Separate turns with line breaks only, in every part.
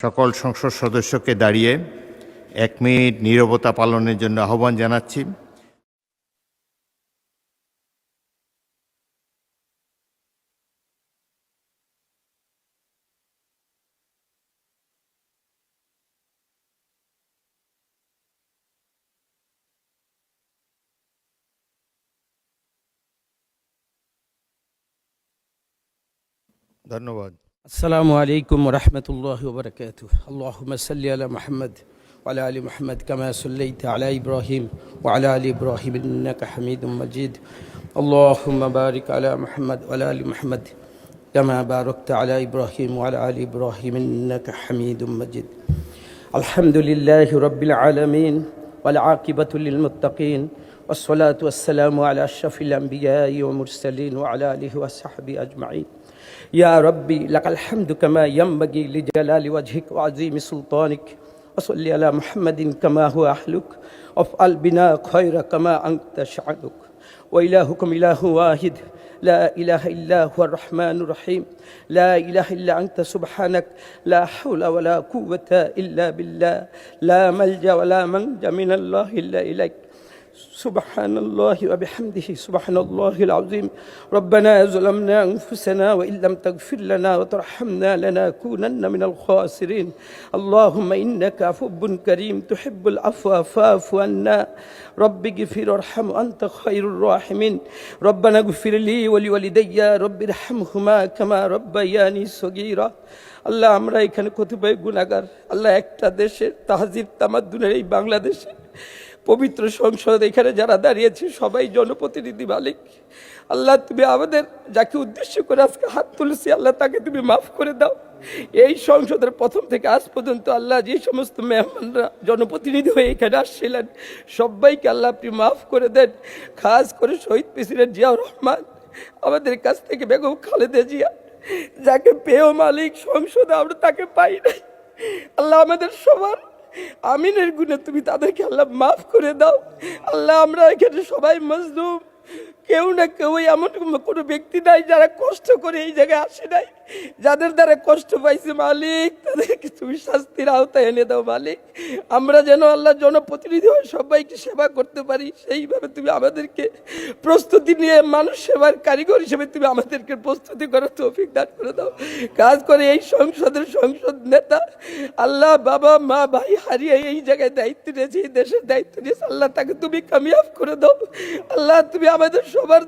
সকল সংসদ সদস্যকে দাঁড়িয়ে 1 মিনিট নীরবতা পালনের জন্য আহ্বান জানাচ্ছি। ধন্যবাদ।
السلام عليكم ورحمة الله وبركاته. اللهم صل على محمد وعلى آل محمد كما صليت على إبراهيم وعلى آل إبراهيم إنك حميد مجيد. اللهم بارك على محمد وعلى آل محمد كما باركت على إبراهيم وعلى آل إبراهيم إنك حميد مجيد. الحمد لله رب العالمين والعاقبة للمتقين والصلاة والسلام على أشرف الأنبياء والمرسلين وعلى آله وصحبه أجمعين. يا ربي لك الحمد كما ينبغي لجلال وجهك وعظيم سلطانك وصل على محمد كما هو أهلك وافعل بنا خير كما أنت شأنك وإلهكم إله واحد لا إله إلا هو الرحمن الرحيم لا إله إلا أنت سبحانك لا حول ولا قوة إلا بالله لا ملجأ ولا منجا من الله إلا إليك سبحان الله وبحمده سبحان الله العظيم. ربنا ظلمنا أنفسنا وإن لم تغفر لنا وترحمنا لنكونن من الخاسرين. اللهم إنك عفو كريم تحب العفو فاعف عنا. رب اغفر وارحم أنت خير الراحمين. ربنا اغفر لي ولوالدي رب ارحمهما كما ربياني صغيرا. আল্লাহ, আমরা এখানে কতিপয় গুনাহগার, আল্লাহ একটা দেশের তাহজিব তামাদ্দুনের এই বাংলাদেশে পবিত্র সংসদ এখানে যারা দাঁড়িয়েছে সবাই জনপ্রতিনিধি মালিক। আল্লাহ, তুমি আমাদের যাকে উদ্দেশ্য করে আজকে হাত তুলেছি আল্লাহ তাকে তুমি মাফ করে দাও। এই সংসদের প্রথম থেকে আজ পর্যন্ত আল্লাহ যে সমস্ত মেহমানরা জনপ্রতিনিধি হয়ে এখানে আসছিলেন সবাইকে আল্লাহ আপনি মাফ করে দেন। খাস করে শহীদ প্রেসিডেন্ট জিয়াউর রহমান, আমাদের কাছ থেকে বেগম খালেদা জিয়া, যাকে পেয়েও মালিক সংসদে আমরা তাকে পাই নাই। আল্লাহ, আমাদের সবার আমিনের গুণে তুমি তাদেরকে আল্লাহ মাফ করে দাও। আল্লাহ, আমরা এখানে সবাই মজলুম, কেউ না কেউ এমন কোনো ব্যক্তি নাই যারা কষ্ট করে এই জায়গায় আসে নাই। যাদের দ্বারা কষ্ট পাইছে মালিক তাদেরকে তুমি শাস্তির আওতায় এনে দাও মালিক। আমরা যেন আল্লাহ জনপ্রতিনিধি হয়ে সবাইকে সেবা করতে পারি সেইভাবে তুমি আমাদেরকে প্রস্তুতি নিয়ে মানুষ সেবার কারিগর হিসেবে তুমি আমাদেরকে প্রস্তুতি করার তৌফিক দান করে দাও। কাজ করে এই সংসদের সংসদ নেতা আল্লাহ বাবা মা ভাই হারিয়ে এই জায়গায় দায়িত্ব নিয়েছে, এই দেশের দায়িত্ব নিয়েছে, আল্লাহ তাকে তুমি কামিয়াব করে দাও। আল্লাহ, তুমি আমাদের সবার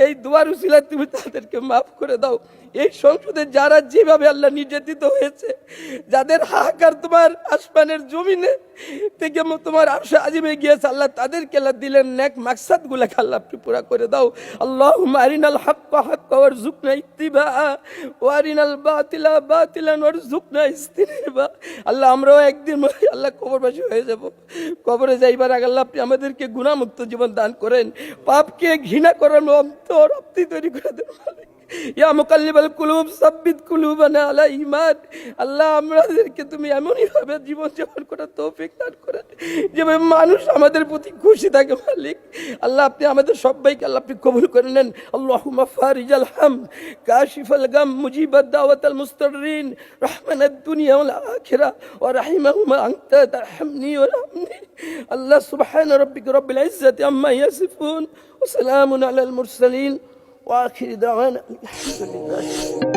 এই দুয়ার উসিলায় তুমি তাদেরকে মাফ করে দাও। এই সংসদে যারা যেভাবে আল্লাহ নির্যাতিত হয়েছে, যাদের হাহাকার তোমার আসমানের জমিনে থেকে তোমার আরশে আজিমে গিয়েছে, আল্লাহ তাদেরকে আল্লাহ দিলেন নেক মাকসাদ গুলাকে আল্লাহ আপনি পুরা করে দাও। আল্লাহুম্মা আরিনাল হাক্কা হাক্কা ওয়ারযুকনা ইত্তিবাআ ওয়া আরিনাল বাতিলা বাতিলান ওয়ারযুকনা ইজতিনাবা। আল্লাহ, আমরাও একদিন আল্লাহ কবরবাসী হয়ে যাব। কবরে যাইবার আগে আল্লাহ আপনি আমাদেরকে গুনাহমুক্ত জীবন দান করেন। পাপকে ঘৃণা করার অন্তর আপনি তৈরি করে দেন মালিক। ইয়া মুকাল্লিবাল কুলুব সাব্বিত কুলুবানা আলা ঈমান। আল্লাহ, আমাদেরকে তুমি এমনই ভাবে জীবন যাপন করার তৌফিক দান করেন যেভাবে মানুষ আমাদের প্রতি খুশি থাকে মালিক। আল্লাহ, আপনি আমাদের সবাইকে আল্লাহ আপনি কবুল করে নেন। আল্লাহুম্মা ফারিজাল হাম কাশিফাল গাম মুজিবাদ দাওয়াতাল মুস্তাররিন রাহমানাদ দুনিয়া ওয়াল আখিরা ওয়া রাহিমাহুমা আনতা তারহামনি ওয়া রাহমনি। আল্লাহ, সুবহান রাব্বিকা রাব্বিল ইজ্জাতি আম্মা ইয়াসিফুন ওয়া সালামুন আলাল মুরসালিন وآخر دعوانا الحمد لله।